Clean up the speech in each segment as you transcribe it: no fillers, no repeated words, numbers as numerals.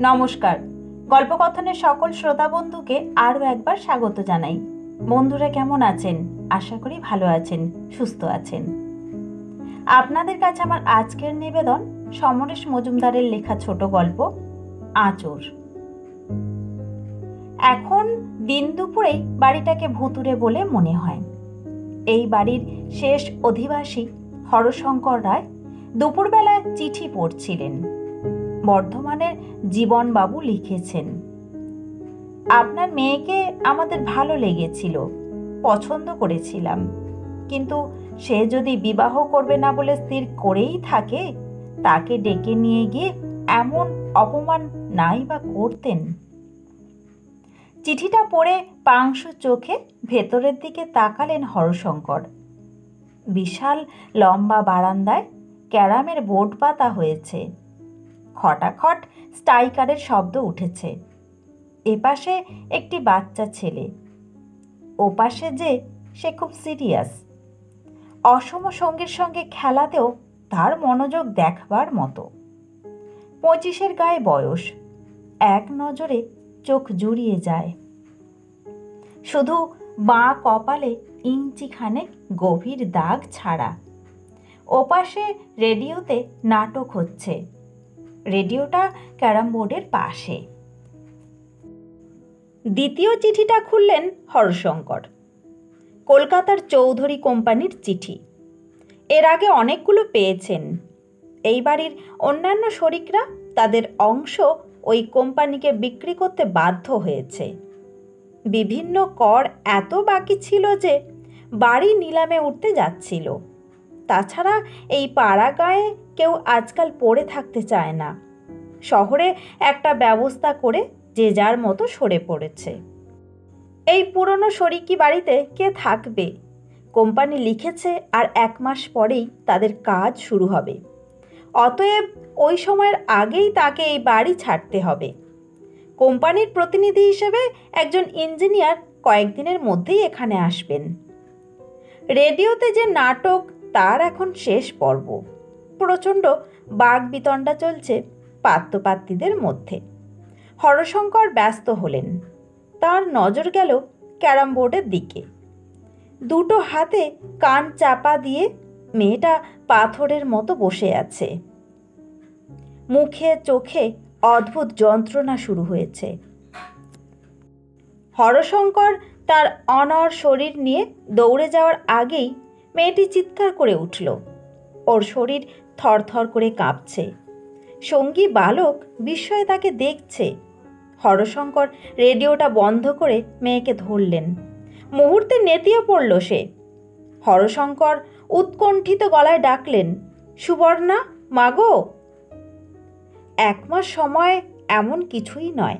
নমস্কার। গল্পকথনের সকল শ্রোতা বন্ধুকে আরও একবার স্বাগত জানাই। বন্ধুরা কেমন আছেন? আশা করি ভালো আছেন, সুস্থ আছেন। আপনাদের কাছে আমার আজকের নিবেদন সমরেশ মজুমদারের লেখা ছোট গল্প আঁচড়। এখন দিন দুপুরেই বাড়িটাকে ভুতুড়ে বলে মনে হয়। এই বাড়ির শেষ অধিবাসী হরশঙ্কর রায় দুপুরবেলায় চিঠি পড়ছিলেন। বর্ধমানের জীবনবাবু লিখেছেন, আপনার মেয়েকে আমাদের ভালো লেগেছিল, পছন্দ করেছিলাম, কিন্তু সে যদি বিবাহ করবে না বলে স্থির করেই থাকে, তাকে ডেকে নিয়ে গিয়ে এমন অপমান নাই বা করতেন। চিঠিটা পড়ে পাংশু চোখে ভেতরের দিকে তাকালেন হরশঙ্কর। বিশাল লম্বা বারান্দায় ক্যারামের বোর্ড পাতা হয়েছে। খটাখট স্টাইকারের শব্দ উঠেছে। এপাশে একটি বাচ্চা ছেলে, ওপাশে যে সে খুব সিরিয়াস। অসম সঙ্গীর সঙ্গে খেলাতেও তার মনোযোগ দেখবার মতো। 25-এর গায়ে বয়স, এক নজরে চোখ জুড়িয়ে যায়। শুধু বাঁ কপালে ইঞ্চিখানেক গভীর দাগ ছাড়া। ওপাশে রেডিওতে নাটক হচ্ছে। রেডিওটা ক্যারাম বোর্ডের পাশে। দ্বিতীয় চিঠিটা খুললেন হরশঙ্কর। কলকাতার চৌধুরী কোম্পানির চিঠি। এর আগে অনেকগুলো পেয়েছেন। এই বাড়ির অন্যান্য শরিকরা তাদের অংশ ওই কোম্পানিকে বিক্রি করতে বাধ্য হয়েছে। বিভিন্ন কর এত বাকি ছিল যে বাড়ি নিলামে উঠতে যাচ্ছিল। তাছাড়া এই পাড়া গায়ে কেউ আজকাল পড়ে থাকতে চায় না। শহরে একটা ব্যবস্থা করে যে যার মতো সরে পড়েছে। এই পুরনো শরিকি বাড়িতে কে থাকবে? কোম্পানি লিখেছে আর 1 মাস পরেই তাদের কাজ শুরু হবে। অতএব ওই সময়ের আগেই তাকে এই বাড়ি ছাড়তে হবে। কোম্পানির প্রতিনিধি হিসেবে একজন ইঞ্জিনিয়ার কয়েকদিনের মধ্যেই এখানে আসবেন। রেডিওতে যে নাটক, তার এখন শেষ পর্ব। প্রচণ্ড বাগবিতণ্ডা চলছে পাত্রপাত্রীদের মধ্যে। হরশঙ্কর ব্যস্ত হলেন। তার নজর গেল ক্যারাম বোর্ডের দিকে। দুটো হাতে কান চাপা দিয়ে মেয়েটা পাথরের মতো বসে আছে। মুখে চোখে অদ্ভুত যন্ত্রণা শুরু হয়েছে। হরশঙ্কর তার অনড় শরীর নিয়ে দৌড়ে যাওয়ার আগেই মেয়েটি চিৎকার করে উঠল। ওর শরীর থরথর করে কাঁপছে। সঙ্গী বালক বিস্ময়ে তাকে দেখছে। হরশঙ্কর রেডিওটা বন্ধ করে মেয়েকে ধরলেন। মুহূর্তে নেতিয়ে পড়ল সে। হরশঙ্কর উৎকণ্ঠিত গলায় ডাকলেন, সুবর্ণা, মাগো। 1 মাস সময় এমন কিছুই নয়।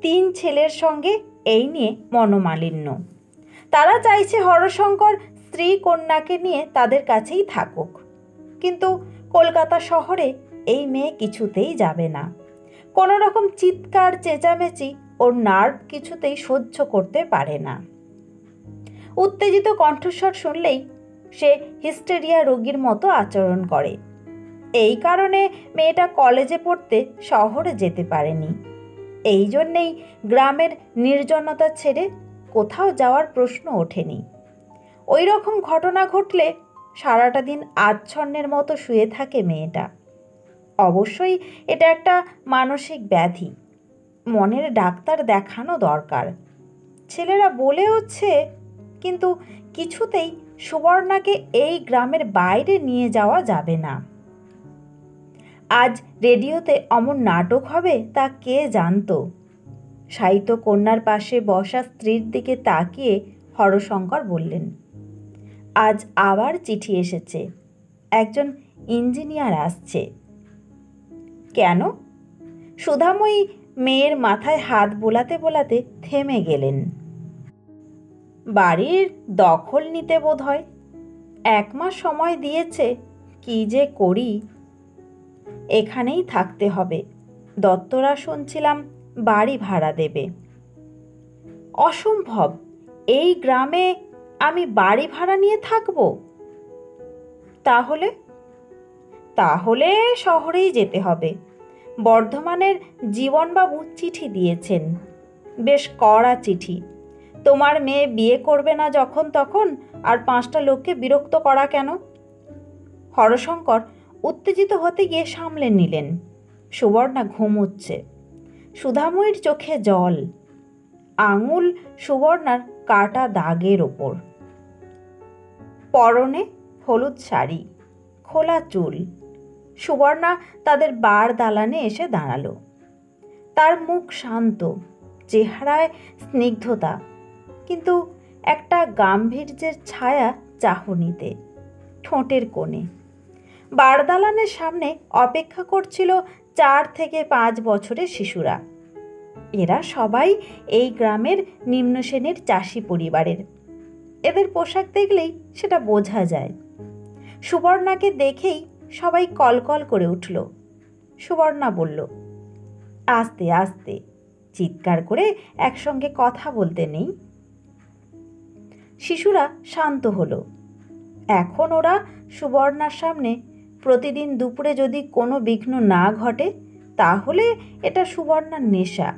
3 ছেলের সঙ্গে এই নিয়ে মনোমালিন্য। তারা চাইছে হরশঙ্কর স্ত্রী কন্যাকে নিয়ে তাদের কাছেই থাকুক। কিন্তু কলকাতা শহরে এই মেয়ে কিছুতেই যাবে না। কোনো রকম চিৎকার চেঁচামেচি ওর নার্ভ কিছুতেই সহ্য করতে পারে না। উত্তেজিত কণ্ঠস্বর শুনলেই সে হিস্টেরিয়া রোগীর মতো আচরণ করে। এই কারণে মেয়েটা কলেজে পড়তে শহরে যেতে পারেনি। এই জন্যেই গ্রামের নির্জনতা ছেড়ে কোথাও যাওয়ার প্রশ্ন ওঠেনি। ওই রকম ঘটনা ঘটলে সারাটা দিন আচ্ছন্নের মতো শুয়ে থাকে মেয়েটা। অবশ্যই এটা একটা মানসিক ব্যাধি। মনের ডাক্তার দেখানো দরকার। ছেলেরা বলে হচ্ছে, কিন্তু কিছুতেই সুবর্ণাকে এই গ্রামের বাইরে নিয়ে যাওয়া যাবে না। আজ রেডিওতে অমন নাটক হবে তা কে জানত? সাহিত্য কন্যার পাশে বসা স্ত্রীর দিকে তাকিয়ে হরশঙ্কর বললেন, আজ আবার চিঠি এসেছে। একজন ইঞ্জিনিয়ার আসছে। কেন? সুধাময়ী মেয়ের মাথায় হাত বোলাতে বোলাতে থেমে গেলেন। বাড়ির দখল নিতে বোধ হয়। 1 মাস সময় দিয়েছে। কি যে করি। এখানেই থাকতে হবে। দত্তরা শুনছিলাম বাড়ি ভাড়া দেবে। অসম্ভব। এই গ্রামে আমি বাড়ি ভাড়া নিয়ে থাকব? তাহলে শহরেই যেতে হবে। বর্ধমানের জীবনবাবু চিঠি দিয়েছেন, বেশ কড়া চিঠি। তোমার মেয়ে বিয়ে করবে না যখন তখন আর 5টা লোককে বিরক্ত করা কেন? হরশঙ্কর উত্তেজিত হতে গিয়ে সামলে নিলেন। সুবর্ণা ঘুমোচ্ছে। সুধাময়ীর চোখে জল, আঙুল সুবর্ণার কাটা দাগের ওপর। পরনে হলুদ শাড়ি, খোলা চুল। সুবর্ণা তাদের বার দালানে এসে দাঁড়ালো। তার মুখ শান্ত, চেহারায় স্নিগ্ধতা, কিন্তু একটা গাম্ভীর্যের ছায়া চাহনিতে, ঠোঁটের কোণে। বার দালানের সামনে অপেক্ষা করছিল 4 থেকে 5 বছরের শিশুরা। এরা সবাই এই গ্রামের নিম্ন শ্রেণীর চাষি পরিবারের। এদের পোশাক দেখলেই সেটা বোঝা যায়। সুবর্ণাকে দেখেই সবাই কলকল করে উঠল। সুবর্ণা বলল, আস্তে আস্তে, চিৎকার করে একসঙ্গে কথা বলতে নেই। শিশুরা শান্ত হলো। এখন ওরা সুবর্ণার সামনে প্রতিদিন দুপুরে যদি কোনো বিঘ্ন না ঘটে, তাহলে এটা সুবর্ণার নেশা।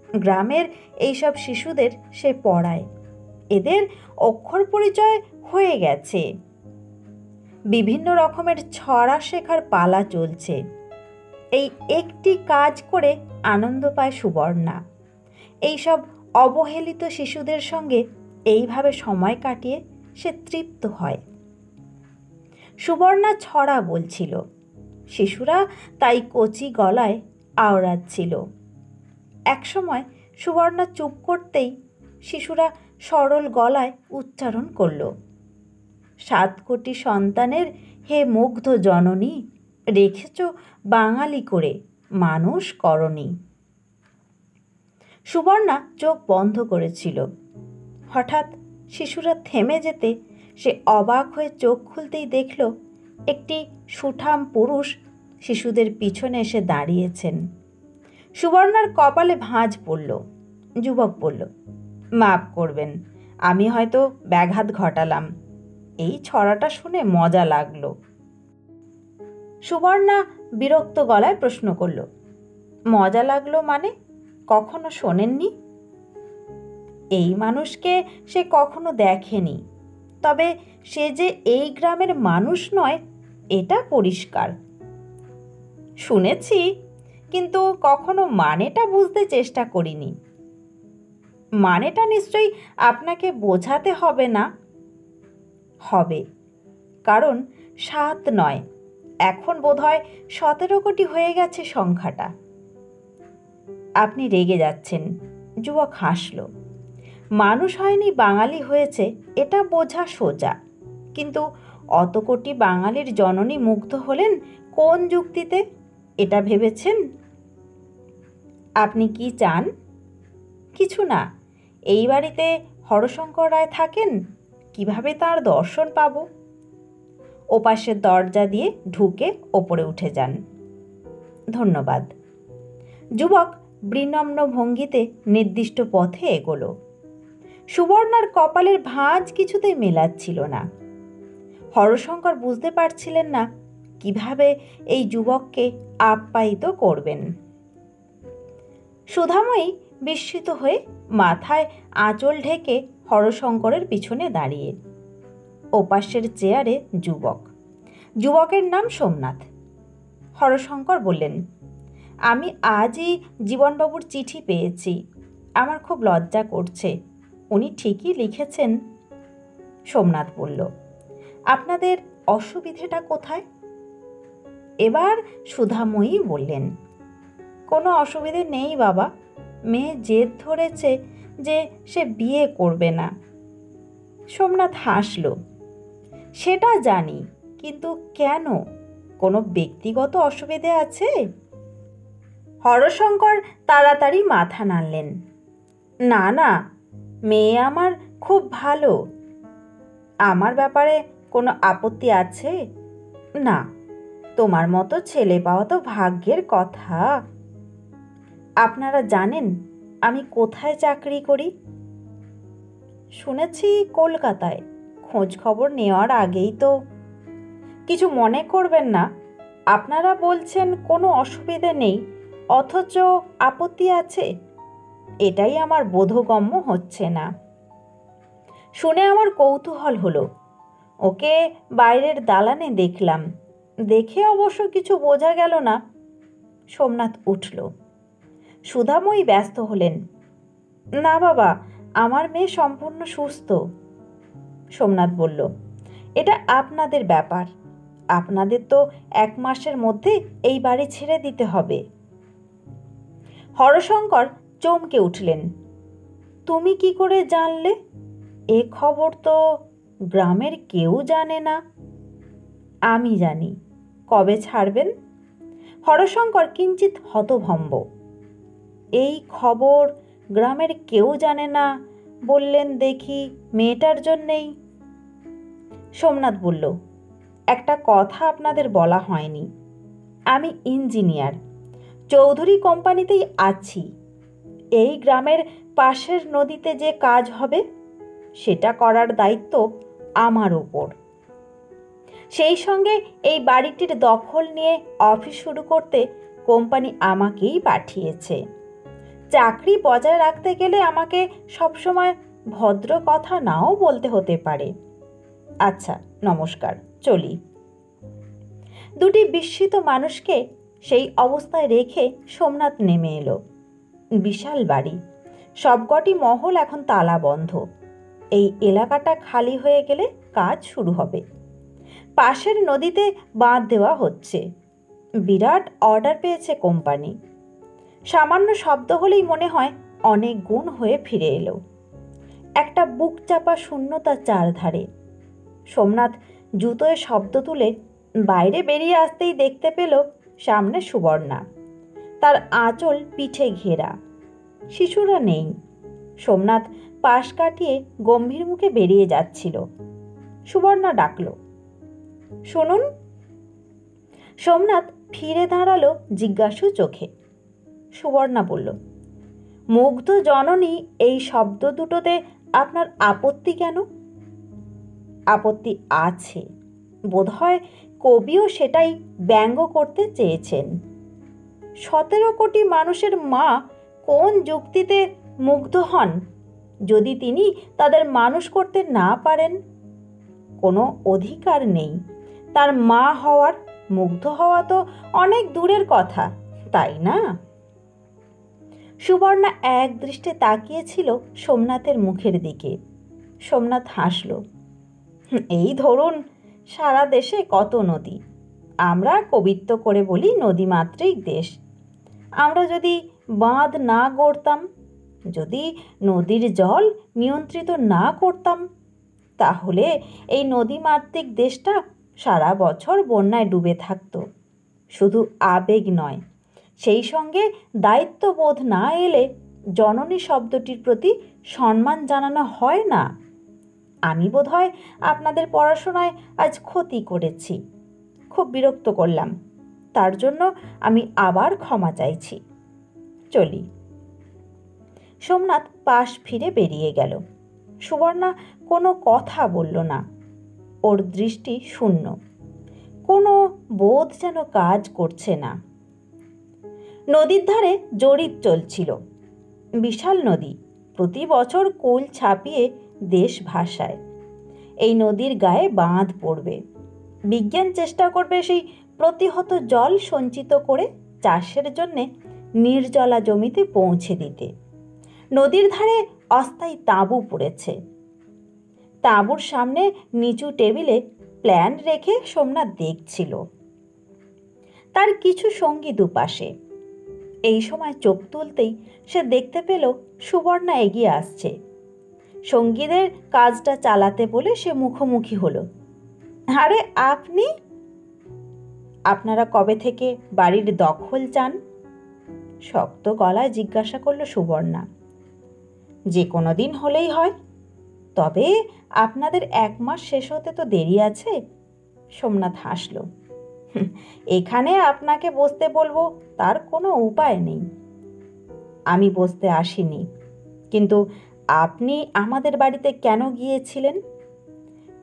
গ্রামের এইসব শিশুদের সে পড়ায়। এদের অক্ষর পরিচয় হয়ে গেছে। বিভিন্ন রকমের ছড়া শেখার পালা চলছে। এই একটি কাজ করে আনন্দ পায় সুবর্ণা। এইসব অবহেলিত শিশুদের সঙ্গে এইভাবে সময় কাটিয়ে সে তৃপ্ত হয়। সুবর্ণা ছড়া বলছিল, শিশুরা তাই কচি গলায় আওড়াচ্ছিল। একসময় সুবর্ণা চুপ করতেই শিশুরা সরল গলায় উচ্চারণ করল, 7 কোটি সন্তানের হে মুগ্ধ জননী, রেখেছ বাঙালি করে মানুষ করনি। সুবর্ণা চোখ বন্ধ করেছিল। হঠাৎ শিশুরা থেমে যেতে সে অবাক হয়ে চোখ খুলতেই দেখল একটি সুঠাম পুরুষ শিশুদের পিছনে এসে দাঁড়িয়েছেন। সুবর্ণার কপালে ভাঁজ পড়ল। যুবক বলল, মাপ করবেন, আমি হয়তো ব্যাঘাত ঘটালাম। এই ছড়াটা শুনে মজা লাগলো। সুবর্ণা বিরক্ত গলায় প্রশ্ন করল, মজা লাগলো মানে? কখনো শোনেননি? এই মানুষকে সে কখনো দেখেনি, তবে সে যে এই গ্রামের মানুষ নয় এটা পরিষ্কার। শুনেছি, কিন্তু কখনো মানেটা বুঝতে চেষ্টা করিনি। মানেটা নিশ্চয়ই আপনাকে বোঝাতে হবে না? হবে, কারণ 7 নয়, এখন বোধহয় 17 কোটি হয়ে গেছে সংখ্যাটা। আপনি রেগে যাচ্ছেন। যুবক হাসল। মানুষ হয়নি, বাঙালি হয়েছে এটা বোঝা সোজা, কিন্তু অত কোটি বাঙালির জননী মুগ্ধ হলেন কোন যুক্তিতে, এটা ভেবেছেন? আপনি কি চান? কিছু না। এই বাড়িতে হরশঙ্কর রায় থাকেন, কিভাবে তার দর্শন পাব? ওপাশের দরজা দিয়ে ঢুকে ওপরে উঠে যান। ধন্যবাদ। যুবক বিনম্র ভঙ্গিতে নির্দিষ্ট পথে এগোলো। সুবর্ণার কপালের ভাঁজ কিছুতেই মেলাচ্ছিল না। হরশঙ্কর বুঝতে পারছিলেন না কিভাবে এই যুবককে আপ্যায়িত করবেন। সুধাময়ী বিস্মিত হয়ে মাথায় আঁচল ঢেকে হরশঙ্করের পিছনে দাঁড়িয়ে। ওপাশের চেয়ারে যুবক। যুবকের নাম সোমনাথ। হরশঙ্কর বললেন, আমি আজই জীবনবাবুর চিঠি পেয়েছি। আমার খুব লজ্জা করছে। উনি ঠিকই লিখেছেন। সোমনাথ বলল, আপনাদের অসুবিধেটা কোথায়? এবার সুধাময়ী বললেন, কোনো অসুবিধে নেই বাবা, মেয়ে জেদ ধরেছে যে সে বিয়ে করবে না। সোমনাথ হাসল। সেটা জানি, কিন্তু কেন? কোনো ব্যক্তিগত অসুবিধে আছে? হরশঙ্কর তাড়াতাড়ি মাথা নাড়লেন। না না, মেয়ে আমার খুব ভালো। আমার ব্যাপারে কোনো আপত্তি আছে? না, তোমার মতো ছেলে পাওয়া তো ভাগ্যের কথা। আপনারা জানেন আমি কোথায় চাকরি করি? শুনেছি কলকাতায়। খোঁজ খবর নেওয়ার আগেই তো। কিছু মনে করবেন না, আপনারা বলছেন কোনো অসুবিধে নেই, অথচ আপত্তি আছে। এটাই আমার বোধগম্য হচ্ছে না। শুনে আমার কৌতূহল হলো। ওকে বাইরের দালানে দেখলাম, দেখে অবশ্য কিছু বোঝা গেল না। সোমনাথ উঠল। সুধাময়ী ব্যস্ত হলেন। না বাবা, আমার মেয়ে সম্পূর্ণ সুস্থ। সোমনাথ বলল, এটা আপনাদের ব্যাপার। আপনাদের তো 1 মাসের মধ্যে এই বাড়ি ছেড়ে দিতে হবে। হরশঙ্কর চমকে উঠলেন। তুমি কি করে জানলে? এ খবর তো গ্রামের কেউ জানে না। আমি জানি। কবে ছাড়বেন? হরশঙ্কর কিঞ্চিৎ হতভম্ব। এই খবর গ্রামের কেউ জানে না বললেন দেখি, মেয়েটার জন্যেই। সোমনাথ বলল, একটা কথা আপনাদের বলা হয়নি। আমি ইঞ্জিনিয়ার, চৌধুরী কোম্পানিতেই আছি। এই গ্রামের পাশের নদীতে যে কাজ হবে সেটা করার দায়িত্ব আমার ওপর। সেই সঙ্গে এই বাড়িটির দখল নিয়ে অফিস শুরু করতে কোম্পানি আমাকেই পাঠিয়েছে। চাকরি বজায় রাখতে গেলে আমাকে সবসময় ভদ্র কথা নাও বলতে হতে পারে। আচ্ছা, নমস্কার, চলি। দুটি বিস্মিত মানুষকে সেই অবস্থায় রেখে সোমনাথ নেমে এলো। বিশাল বাড়ি, সবকটি মহল এখন তালা বন্ধ। এই এলাকাটা খালি হয়ে গেলে কাজ শুরু হবে। পাশের নদীতে বাঁধ দেওয়া হচ্ছে। বিরাট অর্ডার পেয়েছে কোম্পানি। সামান্য শব্দ হলেই মনে হয় অনেক গুণ হয়ে ফিরে এলো। একটা বুক চাপা শূন্যতা চারধারে। সোমনাথ জুতোয় শব্দ তুলে বাইরে বেরিয়ে আসতেই দেখতে পেল সামনে সুবর্ণা, তার আঁচল পিঠে ঘেরা। শিশুরা নেই। সোমনাথ পাশ কাটিয়ে গম্ভীর মুখে বেরিয়ে যাচ্ছিল। সুবর্ণা ডাকল, শুনুন। সোমনাথ ফিরে দাঁড়ালো জিজ্ঞাসু চোখে। সুবর্ণা বলল, মুগ্ধ জননী, এই শব্দ দুটোতে আপনার আপত্তি কেন? আপত্তি আছে, বোধহয় কবিও সেটাই ব্যঙ্গ করতে চেয়েছেন। 17 কোটি মানুষের মা কোন যুক্তিতে মুগ্ধ হন যদি তিনি তাদের মানুষ করতে না পারেন? কোনো অধিকার নেই তার মা হওয়ার। মুগ্ধ হওয়া তো অনেক দূরের কথা, তাই না? সুবর্ণা এক দৃষ্টে তাকিয়েছিল সোমনাথের মুখের দিকে। সোমনাথ হাসল। এই ধরুন, সারা দেশে কত নদী। আমরা কবিত্ব করে বলি নদীমাতৃক দেশ। আমরা যদি বাঁধ না গড়তাম, যদি নদীর জল নিয়ন্ত্রিত না করতাম, তাহলে এই নদীমাতৃক দেশটা সারা বছর বন্যায় ডুবে থাকত। শুধু আবেগ নয়, সেই সঙ্গে দায়িত্ববোধ না এলে জননী শব্দটির প্রতি সম্মান জানানো হয় না। আমি বোধহয় আপনাদের পড়াশোনায় আজ ক্ষতি করেছি, খুব বিরক্ত করলাম। তার জন্য আমি আবার ক্ষমা চাইছি। চলি। সোমনাথ পাশ ফিরে বেরিয়ে গেল। সুবর্ণা কোনো কথা বলল না। ওর দৃষ্টি শূন্য, কোনো বোধ যেন কাজ করছে না। নদীর ধারে জরিপ চলছিল। বিশাল নদী, প্রতি বছর কুল ছাপিয়ে দেশ ভাসায়। এই নদীর গায়ে বাঁধ পড়বে। বিজ্ঞান চেষ্টা করবে সেই প্রতিহত জল সঞ্চিত করে চাষের জন্যে নির্জলা জমিতে পৌঁছে দিতে। নদীর ধারে অস্থায়ী তাঁবু পড়েছে। তাঁবুর সামনে নিচু টেবিলে প্ল্যান রেখে সোমনাথ দেখছিল। তার কিছু সঙ্গী দুপাশে। এই সময় চোখ তুলতেই সে দেখতে পেল সুবর্ণা এগিয়ে আসছে। সঙ্গীদের কাজটা চালাতে বলে সে মুখোমুখি হলো। আরে আপনি? আপনারা কবে থেকে বাড়ির দখল চান? শক্ত গলায় জিজ্ঞাসা করল সুবর্ণা। যে কোনো দিন হলেই হয়, তবে আপনাদের 1 মাস শেষ হতে তো দেরি আছে। সোমনাথ হাসল। এখানে আপনাকে বসতে বলবো তার কোনো উপায় নেই। আমি বসতে আসিনি, কিন্তু আপনি আমাদের বাড়িতে কেন গিয়েছিলেন?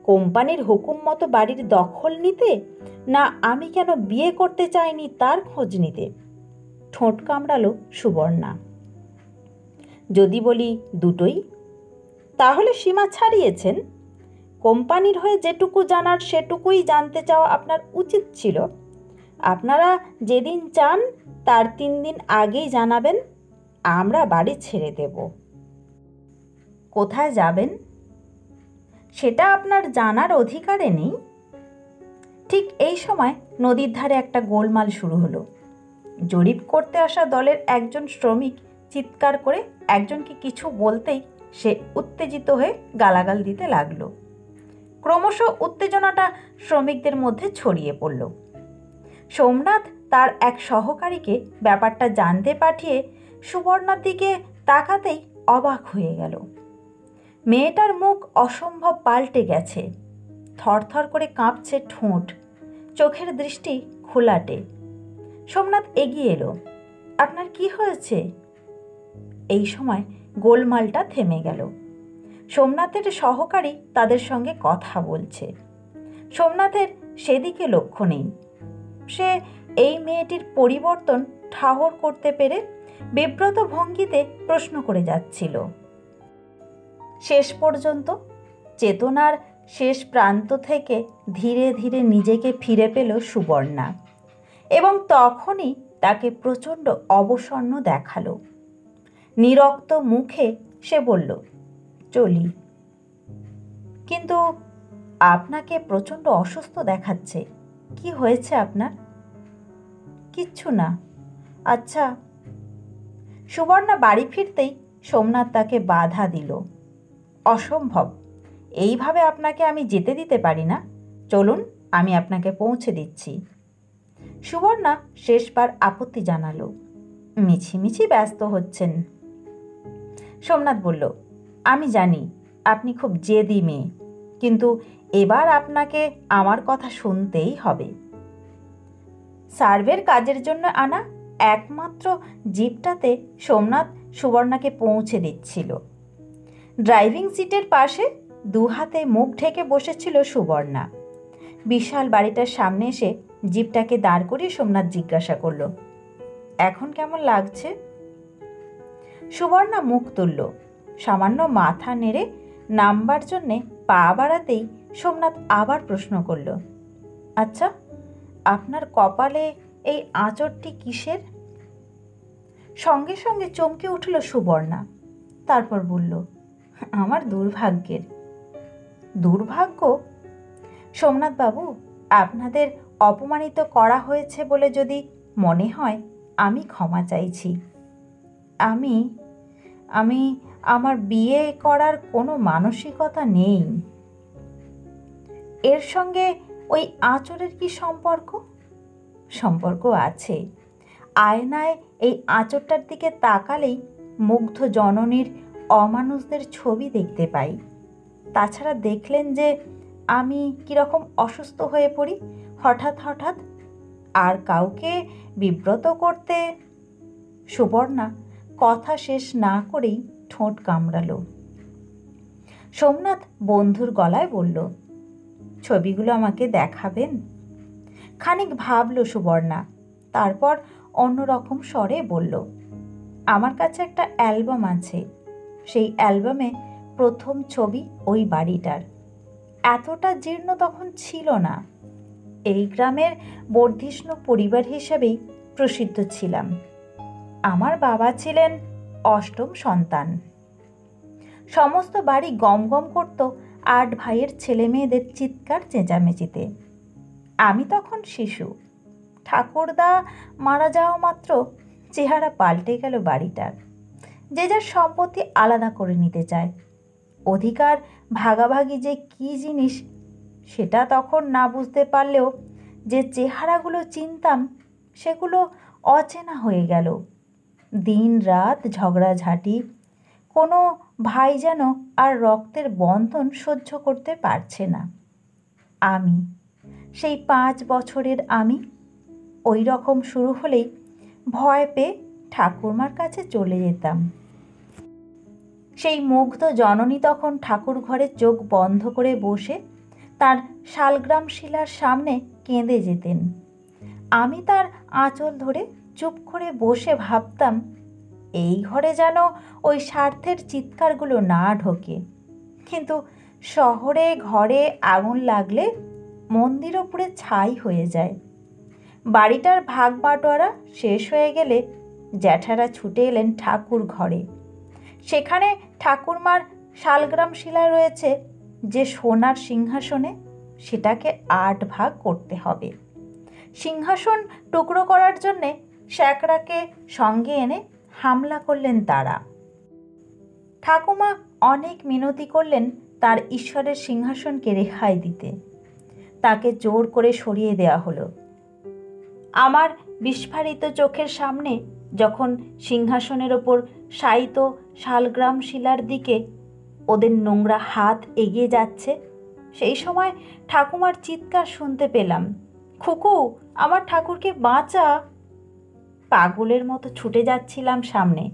কোম্পানির হুকুম মতো বাড়ির দখল নিতে, না আমি কেন বিয়ে করতে চাইনি তার খোঁজ নিতে? ঠোঁট কামড়ালো সুবর্ণা। যদি বলি দুটোই, তাহলে সীমা ছাড়িয়েছেন। কোম্পানির হয়ে যেটুকু জানার সেটুকুই জানতে চাওয়া আপনার উচিত ছিল। আপনারা যেদিন চান তার 3 দিন আগেই জানাবেন, আমরা বাড়ি ছেড়ে দেব। কোথায় যাবেন সেটা আপনার জানার অধিকারে নেই। ঠিক এই সময় নদীর ধারে একটা গোলমাল শুরু হলো। জরিপ করতে আসা দলের একজন শ্রমিক চিৎকার করে একজনকে কিছু বলতেই সে উত্তেজিত হয়ে গালাগাল দিতে লাগলো। ক্রমশ উত্তেজনাটা শ্রমিকদের মধ্যে ছড়িয়ে পড়ল। সোমনাথ তার এক সহকারীকে ব্যাপারটা জানতে পাঠিয়ে সুবর্ণার দিকে তাকাতেই অবাক হয়ে গেল। মেয়েটার মুখ অসম্ভব পাল্টে গেছে। থরথর করে কাঁপছে ঠোঁট, চোখের দৃষ্টি ঘোলাটে। সোমনাথ এগিয়ে এলো। আপনার কি হয়েছে? এই সময় গোলমালটা থেমে গেল। সোমনাথের সহকারী তাদের সঙ্গে কথা বলছে। সোমনাথের সেদিকে লক্ষ্য নেই। সে এই মেয়েটির পরিবর্তন ঠাহর করতে পেরে বিব্রত ভঙ্গিতে প্রশ্ন করে যাচ্ছিল। শেষ পর্যন্ত চেতনার শেষ প্রান্ত থেকে ধীরে ধীরে নিজেকে ফিরে পেল সুবর্ণা, এবং তখনই তাকে প্রচণ্ড অবসন্ন দেখালো। নিরক্ত মুখে সে বলল, চলি। কিন্তু আপনাকে প্রচণ্ড অসুস্থ দেখাচ্ছে। কি হয়েছে আপনার? কিচ্ছু না। আচ্ছা। সুবর্ণা বাড়ি ফিরতেই সোমনাথ তাকে বাধা দিল। অসম্ভব, এইভাবে আপনাকে আমি যেতে দিতে পারি না। চলুন, আমি আপনাকে পৌঁছে দিচ্ছি। সুবর্ণা শেষবার আপত্তি জানালো। মিছিমিছি ব্যস্ত হচ্ছেন। সোমনাথ বলল, আমি জানি আপনি খুব জেদি মেয়ে, কিন্তু এবার আপনাকে আমার কথা শুনতেই হবে। সার্ভের কাজের জন্য আনা একমাত্র জিপটাতে সোমনাথ সুবর্ণাকে পৌঁছে দিচ্ছিল। ড্রাইভিং সিটের পাশে 2 হাতে মুখ ঢেকে বসেছিল সুবর্ণা। বিশাল বাড়িটার সামনে এসে জিপটাকে দাঁড় করিয়ে সোমনাথ জিজ্ঞাসা করল, এখন কেমন লাগছে? সুবর্ণা মুখ তুলল। সামান্য মাথা নেড়ে নামবার জন্যে পা বাড়াতেই সোমনাথ আবার প্রশ্ন করল, আচ্ছা, আপনার কপালে এই আঁচড়টি কিসের? সঙ্গে সঙ্গে চমকে উঠল সুবর্ণা। তারপর বলল, আমার দুর্ভাগ্যের। দুর্ভাগ্য? সোমনাথ বাবু, আপনাদের অপমানিত করা হয়েছে বলে যদি মনে হয়, আমি ক্ষমা চাইছি। আমি আমি আমার বিয়ে করার কোনো মানসিকতা নেই। এর সঙ্গে ওই আঁচড়ের কি সম্পর্ক? সম্পর্ক আছে। আয়নায় এই আঁচড়টার দিকে তাকালেই মুগ্ধ জননীর অমানুষদের ছবি দেখতে পাই। তাছাড়া দেখলেন যে আমি কীরকম অসুস্থ হয়ে পড়ি হঠাৎ হঠাৎ, আর কাউকে বিব্রত করতে। সুবর্ণা কথা শেষ না করেই ঠোঁট কামড়ালো। সোমনাথ বন্ধুর গলায় বলল, ছবিগুলো আমাকে দেখাবেন? খানিক ভাবল সুবর্ণা, তারপর অন্যরকম স্বরে বলল, আমার কাছে একটা অ্যালবাম আছে। সেই অ্যালবামে প্রথম ছবি ওই বাড়িটার। এতটা জীর্ণ তখন ছিল না। এই গ্রামের বর্ধিষ্ণু পরিবার হিসেবেই প্রসিদ্ধ ছিলাম। আমার বাবা ছিলেন 8ম সন্তান। সমস্ত বাড়ি গম গম করত 8 ভাইয়ের ছেলে মেয়েদের চিৎকার চেঁচামেচিতে। আমি তখন শিশু। ঠাকুরদা মারা যাওয়া মাত্র চেহারা পাল্টে গেল বাড়িটার। যে যার সম্পত্তি আলাদা করে নিতে চায়। অধিকার ভাগাভাগি যে কী জিনিস সেটা তখন না বুঝতে পারলেও যে চেহারাগুলো চিনতাম সেগুলো অচেনা হয়ে গেল। দিন রাত ঝগড়াঝাঁটি। কোনো ভাই যেন আর রক্তের বন্ধন সহ্য করতে পারছে না। আমি, সেই 5 বছরের আমি, ওই রকম শুরু হলেই ভয় পেয়ে ঠাকুরমার কাছে চলে যেতাম। সেই মুগ্ধ জননী তখন ঠাকুর ঘরে চোখ বন্ধ করে বসে তার শালগ্রাম শিলার সামনে কেঁদে যেতেন। আমি তার আঁচল ধরে চুপ করে বসে ভাবতাম, এই ঘরে যেন ওই স্বার্থের চিৎকারগুলো না ঢোকে। কিন্তু শহরে ঘরে আগুন লাগলে মন্দিরও পুড়ে ছাই হয়ে যায়। বাড়িটার ভাগ বাটোয়ারা শেষ হয়ে গেলে জ্যাঠারা ছুটে এলেন ঠাকুর ঘরে। সেখানে ঠাকুরমার শালগ্রাম শিলা রয়েছে যে সোনার সিংহাসনে, সেটাকে 8 ভাগ করতে হবে। সিংহাসন টুকরো করার জন্যে শ্যাকরাকে সঙ্গে এনে হামলা করলেন তারা। ঠাকুমা অনেক মিনতি করলেন তার ঈশ্বরের সিংহাসনকে রেহাই দিতে। তাকে জোর করে সরিয়ে দেওয়া হলো। আমার বিস্ফারিত চোখের সামনে যখন সিংহাসনের ওপর শায়িত শালগ্রাম শিলার দিকে ওদের নোংরা হাত এগিয়ে যাচ্ছে, সেই সময় ঠাকুমার চিৎকার শুনতে পেলাম, খুকু, আমার ঠাকুরকে বাঁচা। পাগলের মতো ছুটে যাচ্ছিলাম সামনে,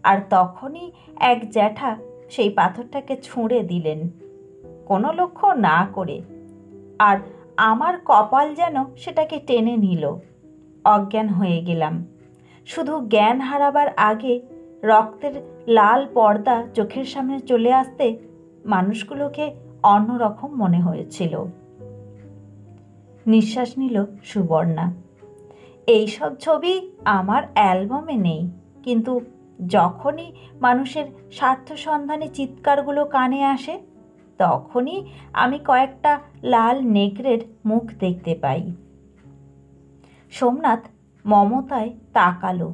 আর তখনই এক জ্যাঠা সেই পাথরটাকে ছুঁড়ে দিলেন কোনো লক্ষ্য না করে, আর আমার কপাল যেন সেটাকে টেনে নিল। অজ্ঞান হয়ে গেলাম। শুধু জ্ঞান হারাবার আগে রক্তের লাল পর্দা চোখের সামনে চলে আসতে মানুষগুলোকে অন্যরকম মনে হয়েছিল। নিঃশ্বাস নিল সুবর্ণা। এইসব ছবি আমার অ্যালবামে নেই, কিন্তু যখনই মানুষের স্বার্থসন্ধানী চিৎকারগুলো কানে আসে, তখনই আমি কয়েকটা লাল নেকড়ের মুখ দেখতে পাই। সোমনাথ মমতায় তাকালো।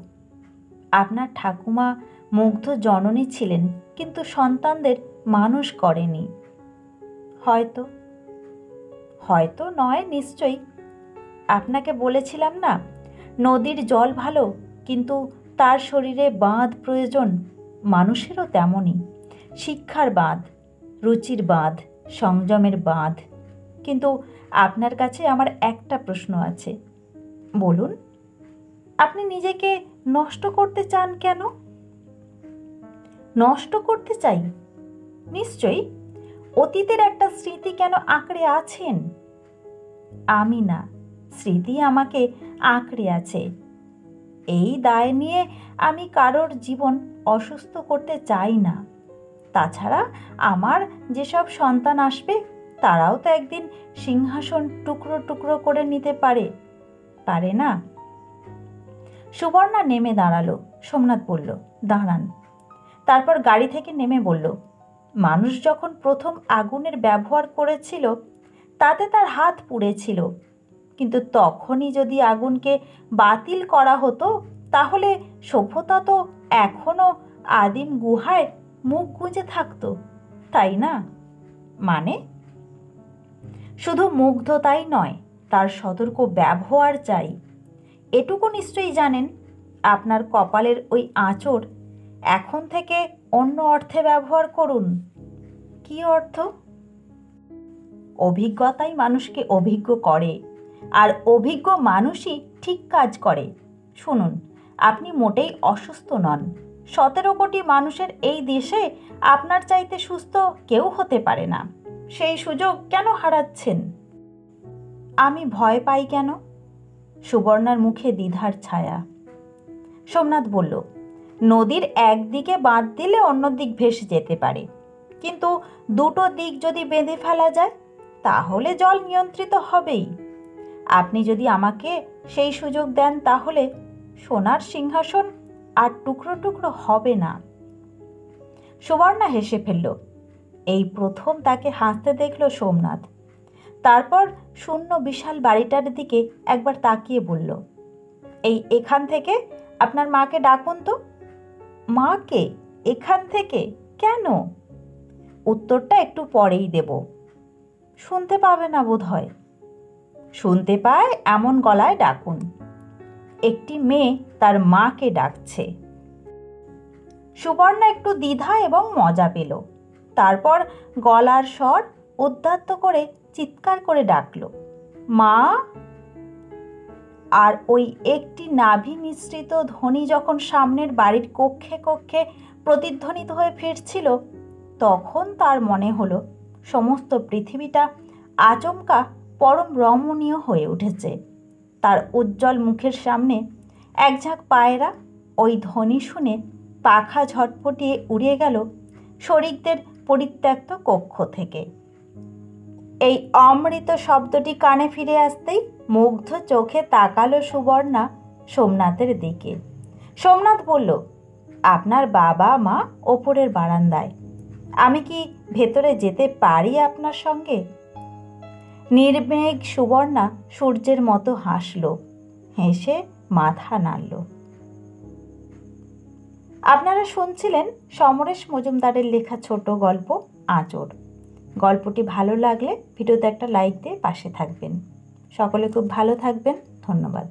আপনার ঠাকুমা মুগ্ধ জননী ছিলেন, কিন্তু সন্তানদের মানুষ করেনি। হয়তো হয়তো নয়, নিশ্চয়ই। আপনাকে বলেছিলাম না, নদীর জল ভালো, কিন্তু তার শরীরে বাঁধ প্রয়োজন। মানুষেরও তেমনই, শিক্ষার বাঁধ, রুচির বাঁধ, সংযমের বাঁধ। কিন্তু আপনার কাছে আমার একটা প্রশ্ন আছে। বলুন, আপনি নিজেকে নষ্ট করতে চান কেন? নষ্ট করতে চাই? নিশ্চয়ই। অতীতের একটা স্মৃতি কেন আঁকড়ে আছেন? আমি না, স্মৃতি আমাকে আঁকড়ে আছে। এই দায় নিয়ে আমি কারোর জীবন অসুস্থ করতে চাই না। তাছাড়া আমার যেসব সন্তান আসবে, তারাও তো একদিন সিংহাসন টুকরো টুকরো করে নিতে পারে না? সুবর্ণা নেমে দাঁড়ালো। সোমনাথ বলল, দাঁড়ান। তারপর গাড়ি থেকে নেমে বলল, মানুষ যখন প্রথম আগুনের ব্যবহার করেছিল, তাতে তার হাত পুড়েছিল। কিন্তু তখনই যদি আগুনকে বাতিল করা হতো, তাহলে সভ্যতা তো এখনো আদিম গুহায় মুখ গুঁজে থাকতো, তাই না? মানে, শুধু মুগ্ধতাই নয়, তার সতর্ক ব্যবহার চাই। এটুকু নিশ্চয়ই জানেন, আপনার কপালের ওই আঁচড় এখন থেকে অন্য অর্থে ব্যবহার করুন। কি অর্থ? অভিজ্ঞতাই মানুষকে অভিজ্ঞ করে, আর অভিজ্ঞ মানুষই ঠিক কাজ করে। শুনুন, আপনি মোটেই অসুস্থ নন। 17 কোটি মানুষের এই দেশে আপনার চাইতে সুস্থ কেউ হতে পারে না। সেই সুযোগ কেন হারাচ্ছেন? আমি ভয় পাই কেন? সুবর্ণার মুখে দ্বিধার ছায়া। সোমনাথ বলল, নদীর একদিকে বাঁধ দিলে অন্য দিক ভেসে যেতে পারে, কিন্তু দুটো দিক যদি বেঁধে ফেলা যায়, তাহলে জল নিয়ন্ত্রিত হবেই। আপনি যদি আমাকে সেই সুযোগ দেন, তাহলে সোনার সিংহাসন আর টুকরো টুকরো হবে না। সুবর্ণা হেসে ফেলল। এই প্রথম তাকে হাসতে দেখল সোমনাথ। তারপর শূন্য বিশাল বাড়িটার দিকে একবার তাকিয়ে বলল, এখান থেকে আপনার মাকে ডাকুন তো। মাকে? এখান থেকে কেন? উত্তরটা একটু পরেই দেব। শুনতে পাবে না বোধ হয়। শুনতে পায় এমন গলায় ডাকুন। একটি মেয়ে তার মাকে ডাকছে। সুবর্ণা একটু দ্বিধা এবং মজা পেল। তারপর গলার স্বর উদ্যত করে চিৎকার করে ডাকল, মা। আর ওই একটি নাভি মিশ্রিত ধ্বনি যখন সামনের বাড়ির কক্ষে কক্ষে প্রতিধ্বনিত হয়ে ফিরছিল, তখন তার মনে হলো সমস্ত পৃথিবীটা আচমকা পরম রমণীয় হয়ে উঠেছে। তার উজ্জ্বল মুখের সামনে এক ঝাঁক পায়রা ওই ধ্বনি শুনে পাখা ঝটপটিয়ে উড়িয়ে গেল শরিকদের পরিত্যক্ত কক্ষ থেকে। এই অমৃত শব্দটি কানে ফিরে আসতেই মুগ্ধ চোখে তাকালো সুবর্ণা সোমনাথের দিকে। সোমনাথ বলল, আপনার বাবা মা ওপরের বারান্দায়, আমি কি ভেতরে যেতে পারি আপনার সঙ্গে? নির্মেঘ সুবর্ণা সূর্যের মতো হাসল, হেসে মাথা নাড়ল। আপনারা শুনছিলেন সমরেশ মজুমদারের লেখা ছোট গল্প আঁচড়। গল্পটি ভালো লাগলে ভিডিওতে একটা লাইক দিয়ে পাশে থাকবেন। সকলে খুব ভালো থাকবেন। ধন্যবাদ।